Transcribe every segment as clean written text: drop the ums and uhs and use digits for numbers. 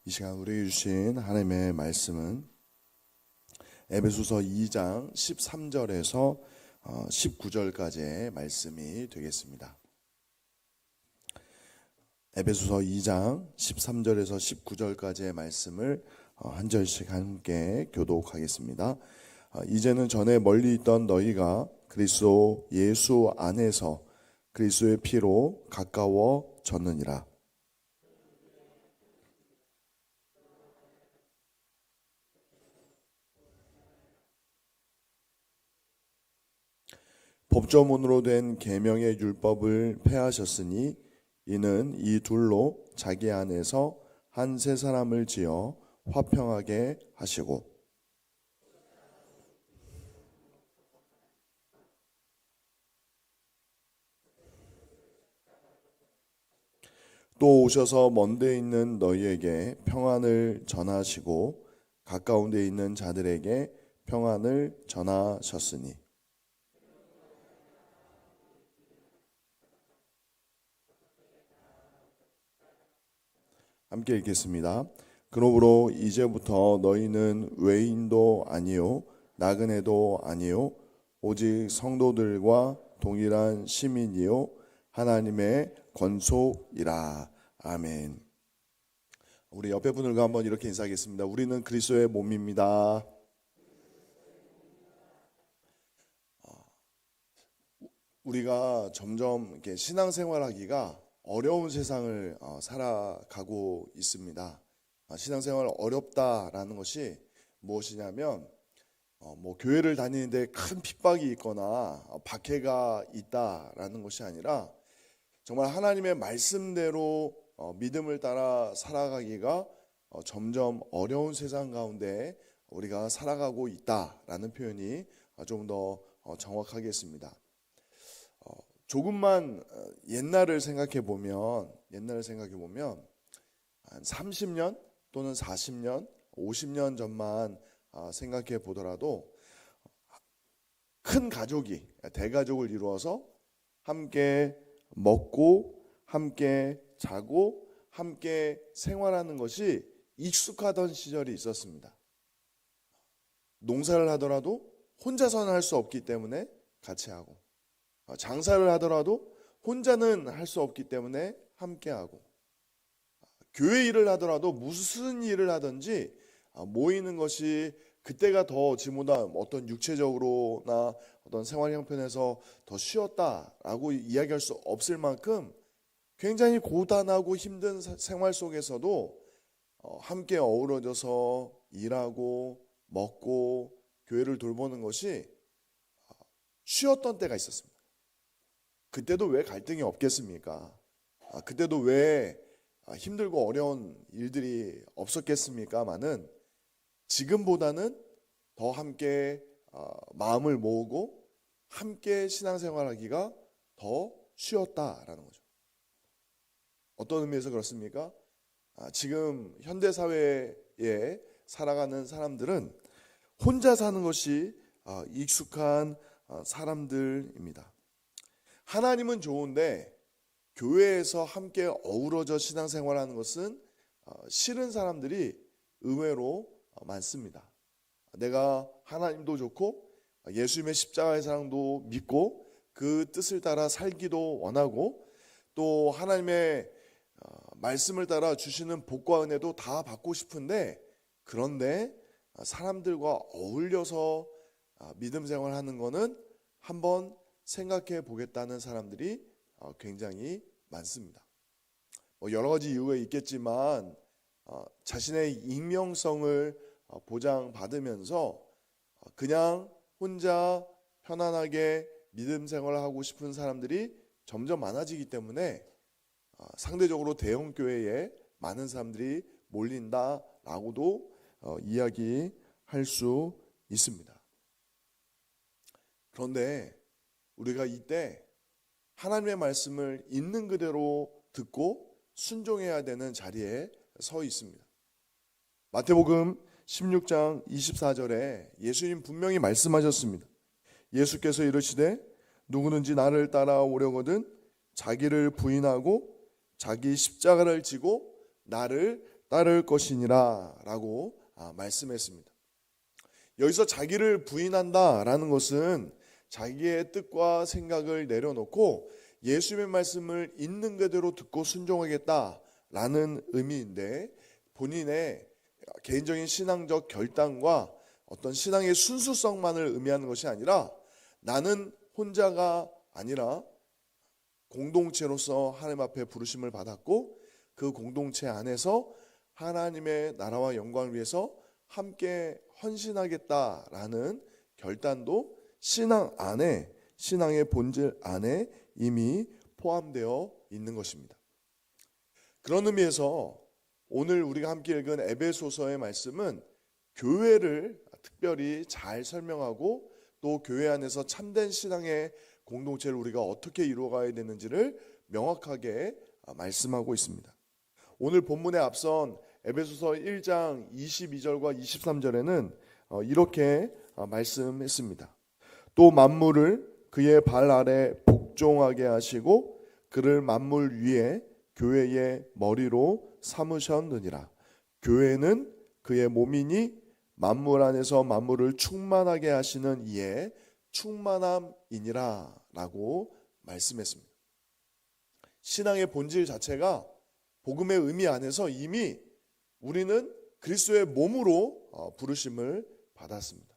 이 시간 우리에게 주신 하나님의 말씀은 에베소서 2장 13절에서 19절까지의 말씀이 되겠습니다. 에베소서 2장 13절에서 19절까지의 말씀을 한 절씩 함께 교독하겠습니다. 이제는 전에 멀리 있던 너희가 그리스도 예수 안에서 그리스도의 피로 가까워졌느니라. 법조문으로 된 계명의 율법을 폐하셨으니 이는 이 둘로 자기 안에서 한 새 사람을 지어 화평하게 하시고 또 오셔서 먼 데 있는 너희에게 평안을 전하시고 가까운 데 있는 자들에게 평안을 전하셨으니 함께 읽겠습니다. 그러므로 이제부터 너희는 외인도 아니요 나그네도 아니요 오직 성도들과 동일한 시민이요 하나님의 권속이라. 아멘. 우리 옆에 분들과 한번 이렇게 인사하겠습니다. 우리는 그리스도의 몸입니다. 우리가 점점 이렇게 신앙생활하기가 어려운 세상을 살아가고 있습니다. 신앙생활 어렵다라는 것이 무엇이냐면 뭐 교회를 다니는데 큰 핍박이 있거나 박해가 있다라는 것이 아니라 정말 하나님의 말씀대로 믿음을 따라 살아가기가 점점 어려운 세상 가운데 우리가 살아가고 있다라는 표현이 좀 더 정확하겠습니다. 조금만 옛날을 생각해 보면 한 30년 또는 40년, 50년 전만 생각해 보더라도 큰 가족이 대가족을 이루어서 함께 먹고 함께 자고 함께 생활하는 것이 익숙하던 시절이 있었습니다. 농사를 하더라도 혼자서는 할 수 없기 때문에 같이 하고 장사를 하더라도 혼자는 할 수 없기 때문에 함께하고 교회 일을 하더라도 무슨 일을 하든지 모이는 것이 그때가 더 지금보다 어떤 육체적으로나 어떤 생활 형편에서 더 쉬웠다라고 이야기할 수 없을 만큼 굉장히 고단하고 힘든 생활 속에서도 함께 어우러져서 일하고 먹고 교회를 돌보는 것이 쉬웠던 때가 있었습니다. 그때도 왜 갈등이 없겠습니까? 그때도 왜 힘들고 어려운 일들이 없었겠습니까마는 지금보다는 더 함께 마음을 모으고 함께 신앙생활하기가 더 쉬웠다라는 거죠. 어떤 의미에서 그렇습니까? 지금 현대사회에 살아가는 사람들은 혼자 사는 것이 익숙한 사람들입니다. 하나님은 좋은데 교회에서 함께 어우러져 신앙생활하는 것은 싫은 사람들이 의외로 많습니다. 내가 하나님도 좋고 예수님의 십자가의 사랑도 믿고 그 뜻을 따라 살기도 원하고 또 하나님의 말씀을 따라 주시는 복과 은혜도 다 받고 싶은데 그런데 사람들과 어울려서 믿음 생활하는 것은 한번 생각해 보겠다는 사람들이 굉장히 많습니다. 여러 가지 이유가 있겠지만 자신의 익명성을 보장받으면서 그냥 혼자 편안하게 믿음 생활을 하고 싶은 사람들이 점점 많아지기 때문에 상대적으로 대형 교회에 많은 사람들이 몰린다라고도 이야기할 수 있습니다. 그런데 우리가 이때 하나님의 말씀을 있는 그대로 듣고 순종해야 되는 자리에 서 있습니다. 마태복음 16장 24절에 예수님 분명히 말씀하셨습니다. 예수께서 이르시되 누구든지 나를 따라오려거든 자기를 부인하고 자기 십자가를 지고 나를 따를 것이니라 라고 말씀했습니다. 여기서 자기를 부인한다라는 것은 자기의 뜻과 생각을 내려놓고 예수님의 말씀을 있는 그대로 듣고 순종하겠다라는 의미인데, 본인의 개인적인 신앙적 결단과 어떤 신앙의 순수성만을 의미하는 것이 아니라 나는 혼자가 아니라 공동체로서 하나님 앞에 부르심을 받았고 그 공동체 안에서 하나님의 나라와 영광을 위해서 함께 헌신하겠다라는 결단도 신앙 안에, 신앙의 본질 안에 이미 포함되어 있는 것입니다. 그런 의미에서 오늘 우리가 함께 읽은 에베소서의 말씀은 교회를 특별히 잘 설명하고 또 교회 안에서 참된 신앙의 공동체를 우리가 어떻게 이루어가야 되는지를 명확하게 말씀하고 있습니다. 오늘 본문에 앞선 에베소서 1장 22절과 23절에는 이렇게 말씀했습니다. 또 만물을 그의 발 아래 복종하게 하시고 그를 만물 위에 교회의 머리로 삼으셨느니라. 교회는 그의 몸이니 만물 안에서 만물을 충만하게 하시는 이의 충만함이니라 라고 말씀했습니다. 신앙의 본질 자체가 복음의 의미 안에서 이미 우리는 그리스도의 몸으로 부르심을 받았습니다.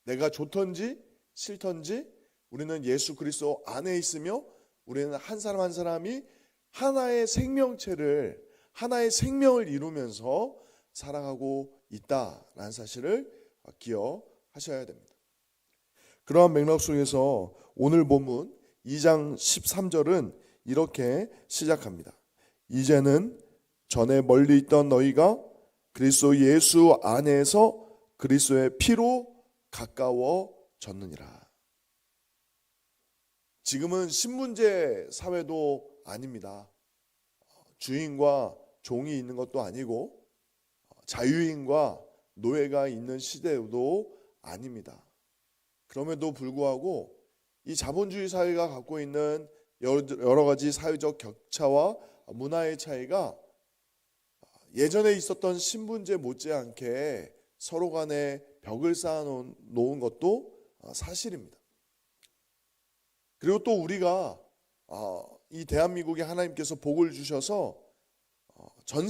내가 좋던지 싫던지 우리는 예수 그리스도 안에 있으며 우리는 한 사람 한 사람이 하나의 생명체를, 하나의 생명을 이루면서 살아가고 있다라는 사실을 기억하셔야 됩니다. 그러한 맥락 속에서 오늘 본문 2장 13절은 이렇게 시작합니다. 이제는 전에 멀리 있던 너희가 그리스도 예수 안에서 그리스도의 피로 가까워졌느니라. 지금은 신분제 사회도 아닙니다. 주인과 종이 있는 것도 아니고 자유인과 노예가 있는 시대도 아닙니다. 그럼에도 불구하고 이 자본주의 사회가 갖고 있는 여러 가지 사회적 격차와 문화의 차이가 예전에 있었던 신분제 못지않게 서로 간에 벽을 쌓아놓은 것도 사실입니다. 그리고 또 우리가 이 대한민국에 하나님께서 복을 주셔서 전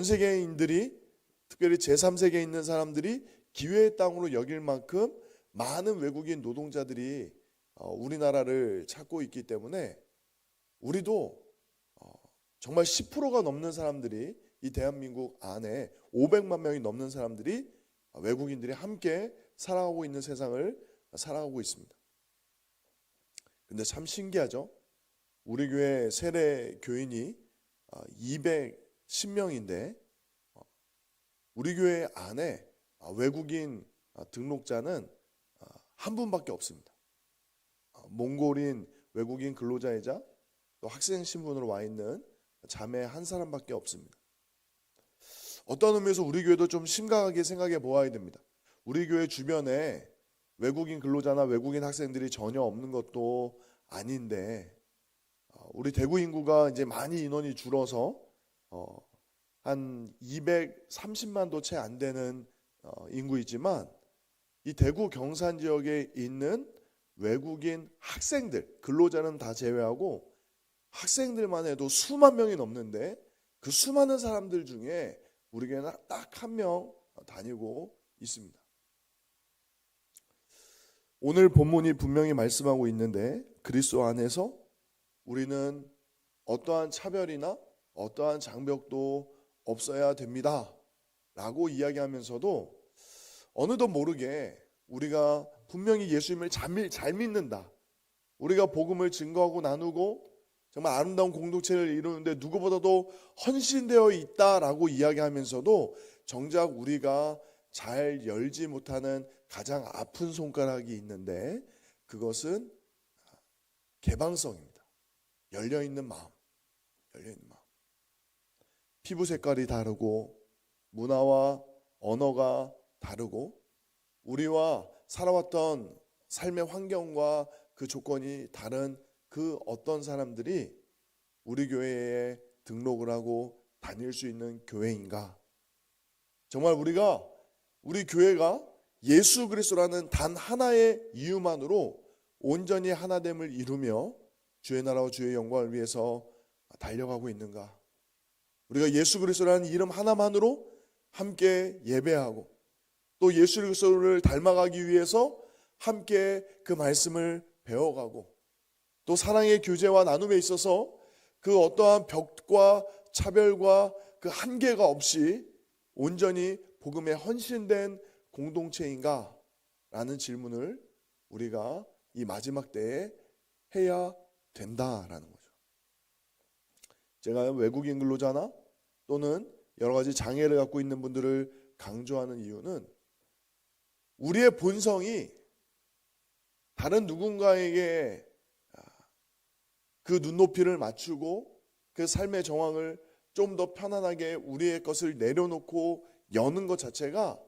세계인들이, 특별히 제3세계에 있는 사람들이 기회의 땅으로 여길 만큼 많은 외국인 노동자들이 우리나라를 찾고 있기 때문에 우리도 정말 10%가 넘는 사람들이, 이 대한민국 안에 500만 명이 넘는 사람들이, 외국인들이 함께 살아가고 있는 세상을 살아가고 있습니다. 근데 참 신기하죠? 우리 교회 세례 교인이 210명인데 우리 교회 안에 외국인 등록자는 한 분밖에 없습니다. 몽골인 외국인 근로자이자 또 학생 신분으로 와 있는 자매 한 사람밖에 없습니다. 어떤 의미에서 우리 교회도 좀 심각하게 생각해 보아야 됩니다. 우리 교회 주변에 외국인 근로자나 외국인 학생들이 전혀 없는 것도 아닌데 우리 대구 인구가 이제 많이 인원이 줄어서 한 230만도 채 안 되는 인구이지만 이 대구 경산 지역에 있는 외국인 학생들, 근로자는 다 제외하고 학생들만 해도 수만 명이 넘는데 그 수많은 사람들 중에 우리 교회는 딱 한 명 다니고 있습니다. 오늘 본문이 분명히 말씀하고 있는데 그리스도 안에서 우리는 어떠한 차별이나 어떠한 장벽도 없어야 됩니다 라고 이야기하면서도 어느덧 모르게 우리가 분명히 예수님을 잘 믿는다, 우리가 복음을 증거하고 나누고 정말 아름다운 공동체를 이루는데 누구보다도 헌신되어 있다라고 이야기하면서도 정작 우리가 잘 열지 못하는 가장 아픈 손가락이 있는데 그것은 개방성입니다. 열려있는 마음. 피부 색깔이 다르고 문화와 언어가 다르고 우리와 살아왔던 삶의 환경과 그 조건이 다른 그 어떤 사람들이 우리 교회에 등록을 하고 다닐 수 있는 교회인가? 정말 우리 교회가 예수 그리스도라는 단 하나의 이유만으로 온전히 하나됨을 이루며 주의 나라와 주의 영광을 위해서 달려가고 있는가? 우리가 예수 그리스도라는 이름 하나만으로 함께 예배하고 또 예수 그리스도를 닮아가기 위해서 함께 그 말씀을 배워가고 또 사랑의 교제와 나눔에 있어서 그 어떠한 벽과 차별과 그 한계가 없이 온전히 복음에 헌신된 공동체인가? 라는 질문을 우리가 이 마지막 때에 해야 된다라는 거죠. 제가 외국인 근로자나 또는 여러 가지 장애를 갖고 있는 분들을 강조하는 이유는 우리의 본성이 다른 누군가에게 그 눈높이를 맞추고 그 삶의 정황을 좀 더 편안하게 우리의 것을 내려놓고 여는 것 자체가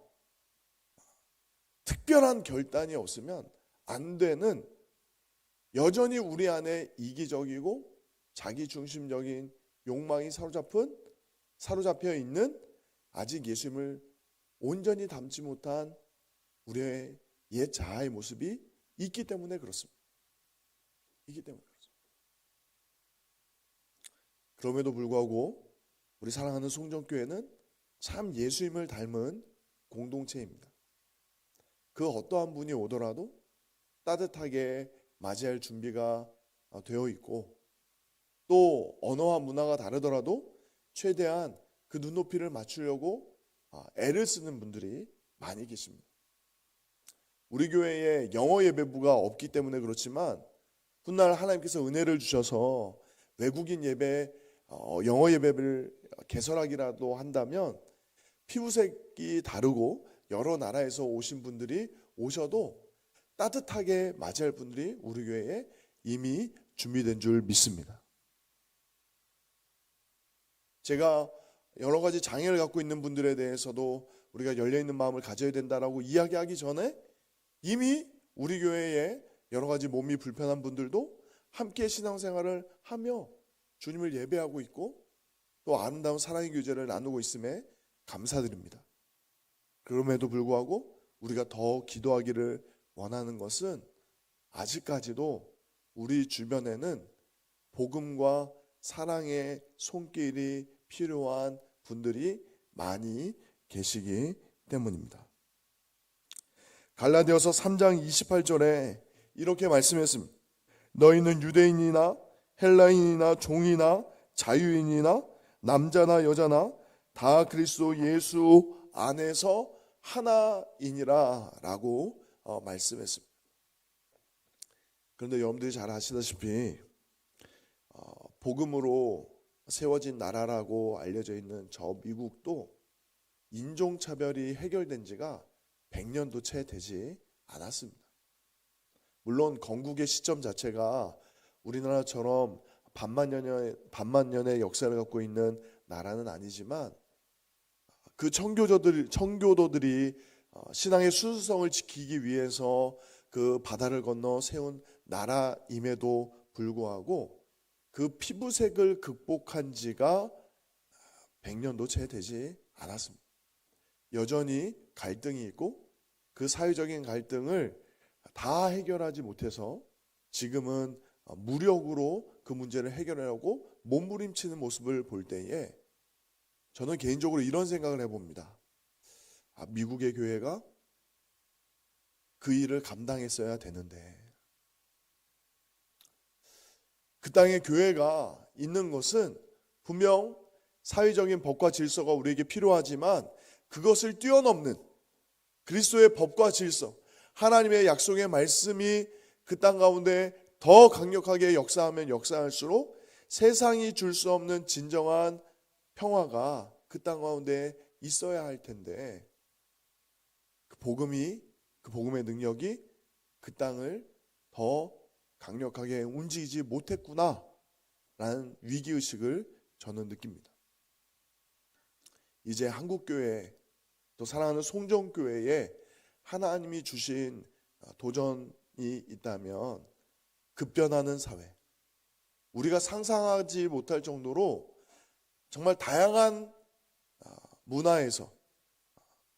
특별한 결단이 없으면 안 되는, 여전히 우리 안에 이기적이고 자기중심적인 욕망이 사로잡혀 있는 아직 예수님을 온전히 닮지 못한 우리의 옛 자아의 모습이 있기 때문에 그렇습니다. 그럼에도 불구하고 우리 사랑하는 송정교회는 참 예수님을 닮은 공동체입니다. 그 어떠한 분이 오더라도 따뜻하게 맞이할 준비가 되어 있고 또 언어와 문화가 다르더라도 최대한 그 눈높이를 맞추려고 애를 쓰는 분들이 많이 계십니다. 우리 교회에 영어 예배부가 없기 때문에 그렇지만 훗날 하나님께서 은혜를 주셔서 외국인 예배, 영어 예배를 개설하기라도 한다면 피부색이 다르고 여러 나라에서 오신 분들이 오셔도 따뜻하게 맞이할 분들이 우리 교회에 이미 준비된 줄 믿습니다. 제가 여러 가지 장애를 갖고 있는 분들에 대해서도 우리가 열려있는 마음을 가져야 된다라고 이야기하기 전에 이미 우리 교회에 여러 가지 몸이 불편한 분들도 함께 신앙생활을 하며 주님을 예배하고 있고 또 아름다운 사랑의 교제를 나누고 있음에 감사드립니다. 그럼에도 불구하고 우리가 더 기도하기를 원하는 것은 아직까지도 우리 주변에는 복음과 사랑의 손길이 필요한 분들이 많이 계시기 때문입니다. 갈라디아서 3장 28절에 이렇게 말씀했습니다. 너희는 유대인이나 헬라인이나 종이나 자유인이나 남자나 여자나 다 그리스도 예수 안에서 하나이니라 라고 말씀했습니다. 그런데 여러분들이 잘 아시다시피 복음으로 세워진 나라라고 알려져 있는 저 미국도 인종차별이 해결된 지가 100년도 채 되지 않았습니다. 물론 건국의 시점 자체가 우리나라처럼 반만 년의 역사를 갖고 있는 나라는 아니지만 그 청교도들이 신앙의 순수성을 지키기 위해서 그 바다를 건너 세운 나라임에도 불구하고 그 피부색을 극복한 지가 100년도 채 되지 않았습니다. 여전히 갈등이 있고 그 사회적인 갈등을 다 해결하지 못해서 지금은 무력으로 그 문제를 해결하려고 몸부림치는 모습을 볼 때에 저는 개인적으로 이런 생각을 해봅니다. 미국의 교회가 그 일을 감당했어야 되는데 그 땅에 교회가 있는 것은 분명 사회적인 법과 질서가 우리에게 필요하지만 그것을 뛰어넘는 그리스도의 법과 질서, 하나님의 약속의 말씀이 그 땅 가운데 더 강력하게 역사하면 역사할수록 세상이 줄 수 없는 진정한 평화가 그 땅 가운데 있어야 할 텐데 그 복음의 능력이 그 땅을 더 강력하게 움직이지 못했구나 라는 위기의식을 저는 느낍니다. 이제 한국교회 또 사랑하는 송정교회에 하나님이 주신 도전이 있다면 급변하는 사회, 우리가 상상하지 못할 정도로 정말 다양한 문화에서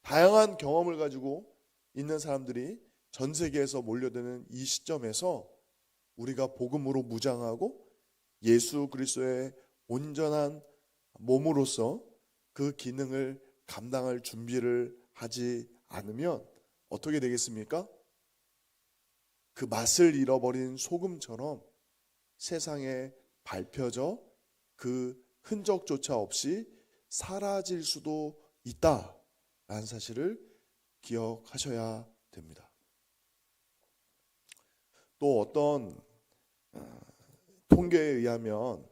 다양한 경험을 가지고 있는 사람들이 전 세계에서 몰려드는 이 시점에서 우리가 복음으로 무장하고 예수 그리스도의 온전한 몸으로서 그 기능을 감당할 준비를 하지 않으면 어떻게 되겠습니까? 그 맛을 잃어버린 소금처럼 세상에 밟혀져 그 흔적조차 없이 사라질 수도 있다라는 사실을 기억하셔야 됩니다. 또 어떤 통계에 의하면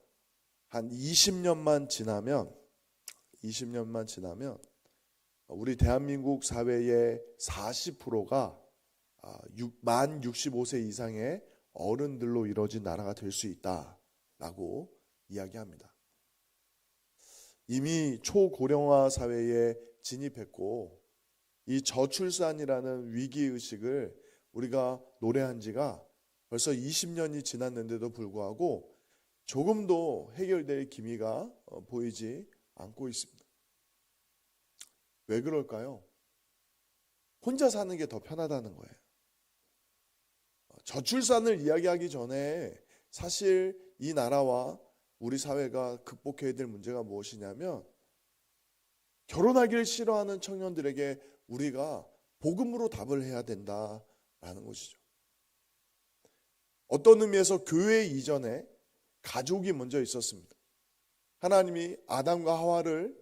한 20년만 지나면 우리 대한민국 사회의 40%가 만 65세 이상의 어른들로 이루어진 나라가 될 수 있다라고 이야기합니다. 이미 초고령화 사회에 진입했고 이 저출산이라는 위기의식을 우리가 노래한 지가 벌써 20년이 지났는데도 불구하고 조금도 해결될 기미가 보이지 않고 있습니다. 왜 그럴까요? 혼자 사는 게 더 편하다는 거예요. 저출산을 이야기하기 전에 사실 이 나라와 우리 사회가 극복해야 될 문제가 무엇이냐면 결혼하기를 싫어하는 청년들에게 우리가 복음으로 답을 해야 된다라는 것이죠. 어떤 의미에서 교회 이전에 가족이 먼저 있었습니다. 하나님이 아담과 하와를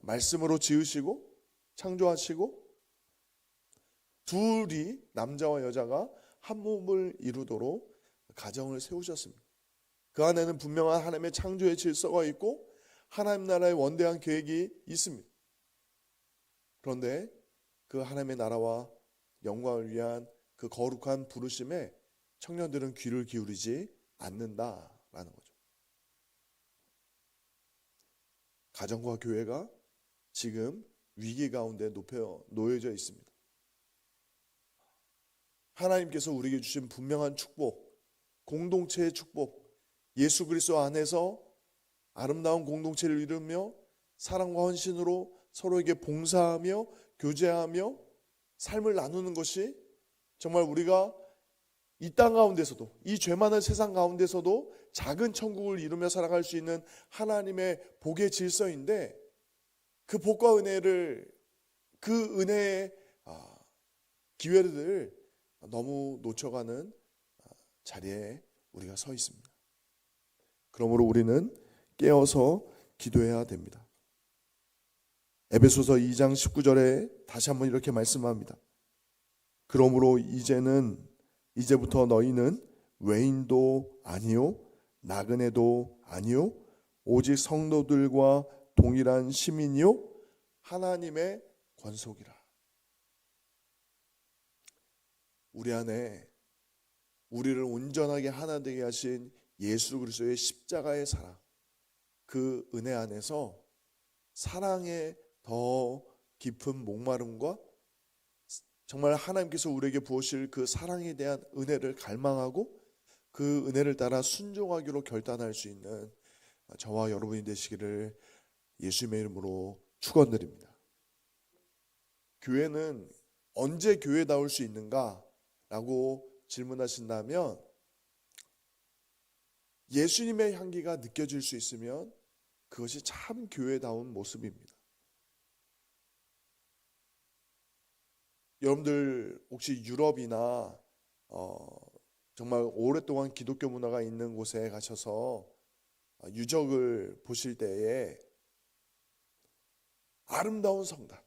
말씀으로 지으시고 창조하시고 둘이 남자와 여자가 한 몸을 이루도록 가정을 세우셨습니다. 그 안에는 분명한 하나님의 창조의 질서가 있고 하나님 나라의 원대한 계획이 있습니다. 그런데 그 하나님의 나라와 영광을 위한 그 거룩한 부르심에 청년들은 귀를 기울이지 않는다라는 거죠. 가정과 교회가 지금 위기 가운데 놓여져 있습니다. 하나님께서 우리에게 주신 분명한 축복, 공동체의 축복, 예수 그리스도 안에서 아름다운 공동체를 이루며 사랑과 헌신으로 서로에게 봉사하며 교제하며 삶을 나누는 것이 정말 우리가 이 땅 가운데서도 이 죄 많은 세상 가운데서도 작은 천국을 이루며 살아갈 수 있는 하나님의 복의 질서인데 그 복과 은혜를 그 은혜의 기회를 너무 놓쳐가는 자리에 우리가 서 있습니다. 그러므로 우리는 깨어서 기도해야 됩니다. 에베소서 2장 19절에 다시 한번 이렇게 말씀합니다. 그러므로 이제부터 너희는 외인도 아니요 나그네도 아니요 오직 성도들과 동일한 시민이요 하나님의 권속이라. 우리 안에 우리를 온전하게 하나 되게 하신 예수 그리스도의 십자가의 사랑, 그 은혜 안에서 사랑의 더 깊은 목마름과 정말 하나님께서 우리에게 부으실 그 사랑에 대한 은혜를 갈망하고 그 은혜를 따라 순종하기로 결단할 수 있는 저와 여러분이 되시기를 예수님의 이름으로 축원드립니다. 교회는 언제 교회다울 수 있는가? 라고 질문하신다면 예수님의 향기가 느껴질 수 있으면 그것이 참 교회다운 모습입니다. 여러분들 혹시 유럽이나 정말 오랫동안 기독교 문화가 있는 곳에 가셔서 유적을 보실 때에 아름다운 성당,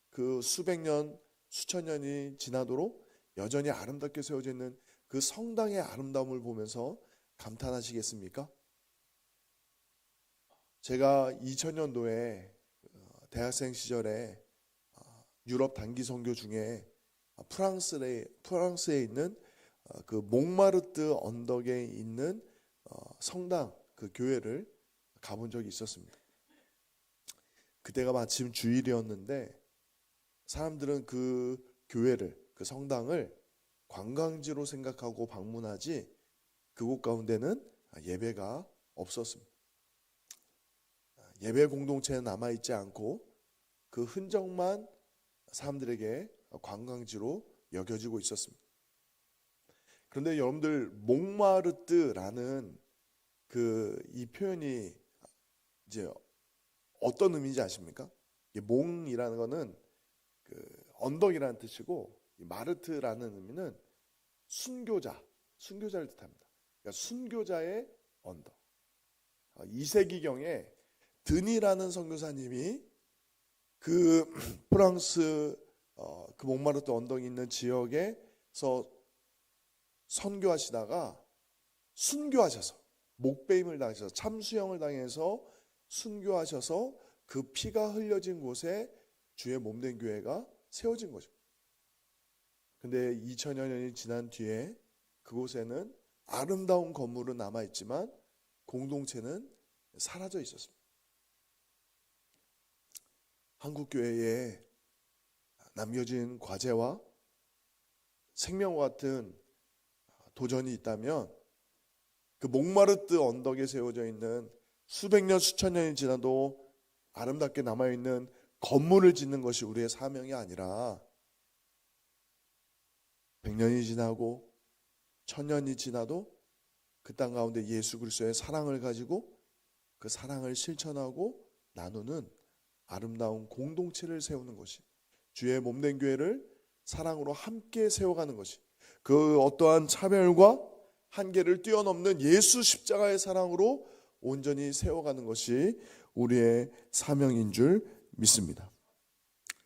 그 수백 년, 수천 년이 지나도록 여전히 아름답게 세워져 있는 그 성당의 아름다움을 보면서 감탄하시겠습니까? 제가 2000년도에 대학생 시절에 유럽 단기 선교 중에 프랑스에 있는 그 몽마르트 언덕에 있는 성당, 그 교회를 가본 적이 있었습니다. 그때가 마침 주일이었는데 사람들은 그 교회를, 그 성당을 관광지로 생각하고 방문하지 그곳 가운데는 예배가 없었습니다. 예배 공동체는 남아있지 않고 그 흔적만 사람들에게 관광지로 여겨지고 있었습니다. 그런데 여러분들 몽마르트라는 이 표현이 이제 어떤 의미인지 아십니까? 몽이라는 거는 언덕이라는 뜻이고 마르트라는 의미는 순교자를 뜻합니다. 그러니까 순교자의 언덕. 2세기경에 드니라는 선교사님이 프랑스 몽마르트 언덕이 있는 지역에서 선교하시다가 순교하셔서 목배임을 당하셔서 참수형을 당해서 순교하셔서 그 피가 흘려진 곳에 주의 몸된 교회가 세워진 거죠. 근데 2000여 년이 지난 뒤에 그곳에는 아름다운 건물은 남아있지만 공동체는 사라져 있었습니다. 한국교회에 남겨진 과제와 생명과 같은 도전이 있다면 그 몽마르트 언덕에 세워져 있는 수백 년 수천 년이 지나도 아름답게 남아있는 건물을 짓는 것이 우리의 사명이 아니라 100년이 지나고 1000년이 지나도 그 땅 가운데 예수 그리스도의 사랑을 가지고 그 사랑을 실천하고 나누는 아름다운 공동체를 세우는 것이, 주의 몸된 교회를 사랑으로 함께 세워가는 것이, 그 어떠한 차별과 한계를 뛰어넘는 예수 십자가의 사랑으로 온전히 세워가는 것이 우리의 사명인 줄 믿습니다.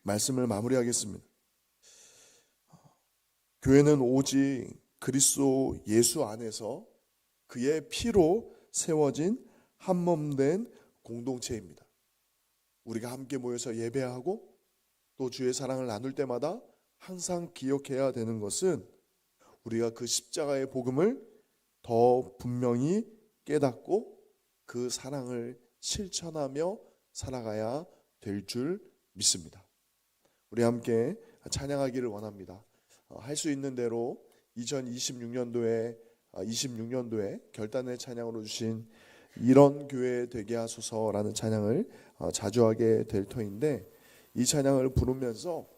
말씀을 마무리하겠습니다. 교회는 오직 그리스도 예수 안에서 그의 피로 세워진 한몸된 공동체입니다. 우리가 함께 모여서 예배하고 또 주의 사랑을 나눌 때마다 항상 기억해야 되는 것은 우리가 그 십자가의 복음을 더 분명히 깨닫고 그 사랑을 실천하며 살아가야 될 줄 믿습니다. 우리 함께 찬양하기를 원합니다. 할 수 있는 대로 2026년도에 결단의 찬양으로 주신 이런 교회 되게 하소서라는 찬양을 자주 하게 될 터인데, 이 찬양을 부르면서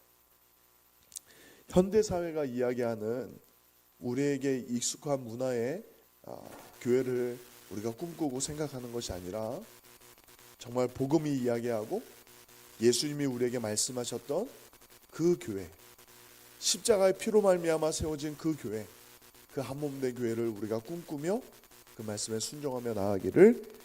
현대사회가 이야기하는 우리에게 익숙한 문화의 교회를 우리가 꿈꾸고 생각하는 것이 아니라 정말 복음이 이야기하고 예수님이 우리에게 말씀하셨던 그 교회, 십자가의 피로 말미암아 세워진 그 교회, 그 한몸된 교회를 우리가 꿈꾸며 그 말씀에 순종하며 나아가기를